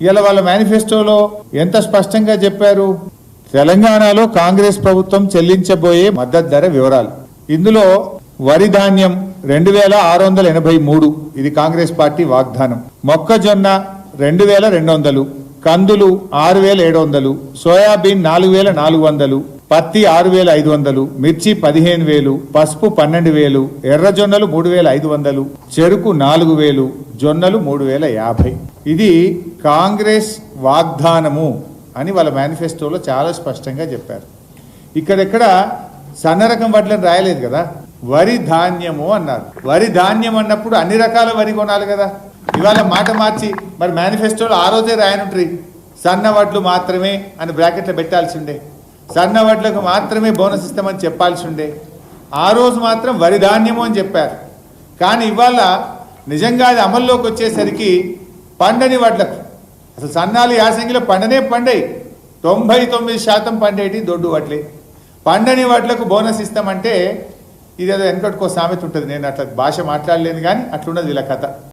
ఇలా వాళ్ళ మేనిఫెస్టోలో ఎంత స్పష్టంగా చెప్పారు. తెలంగాణలో కాంగ్రెస్ ప్రభుత్వం చెల్లించబోయే మద్దతు ధర వివరాలు. ఇందులో వరి ధాన్యం 2683, ఇది కాంగ్రెస్ పార్టీ వాగ్దానం. మొక్కజొన్న 2200, కందులు 6700, సోయాబీన్ 4400, పత్తి 6500, మిర్చి 15000, పసుపు 12000, ఎర్రజొన్నలు 3500, చెరుకు 4000, జొన్నలు 3050. ఇది కాంగ్రెస్ వాగ్దానము అని వాళ్ళ మేనిఫెస్టోలో చాలా స్పష్టంగా చెప్పారు. ఇక్కడెక్కడ సన్న రకం వడ్లను రాయలేదు కదా, వరి ధాన్యము అన్నారు. వరి ధాన్యం అన్నప్పుడు అన్ని రకాల వరి కొనాలి కదా. ఇవాళ మాట మార్చి మరి మేనిఫెస్టోలో ఆ రోజే రాయనుంట్రీ సన్న వడ్లు మాత్రమే అని బ్రాకెట్లో పెట్టాల్సి ఉండే, సన్న వడ్లకు మాత్రమే బోనస్ ఇస్తామని చెప్పాల్సి ఉండే. ఆ రోజు మాత్రం వరి ధాన్యము అని చెప్పారు. కానీ ఇవాళ నిజంగా అది అమల్లోకి వచ్చేసరికి పండని వడ్లకు, అసలు సన్నాలు యాసంగిలో పండయి 99% పండేటి దొడ్డు వడ్లే. పండని వడ్లకు బోనస్ ఇస్తామంటే ఇదేదో వెనకటికో సామెత ఉంటుంది. నేను అట్లా భాష మాట్లాడలేను కానీ అట్లున్నది వీళ్ళ కథ.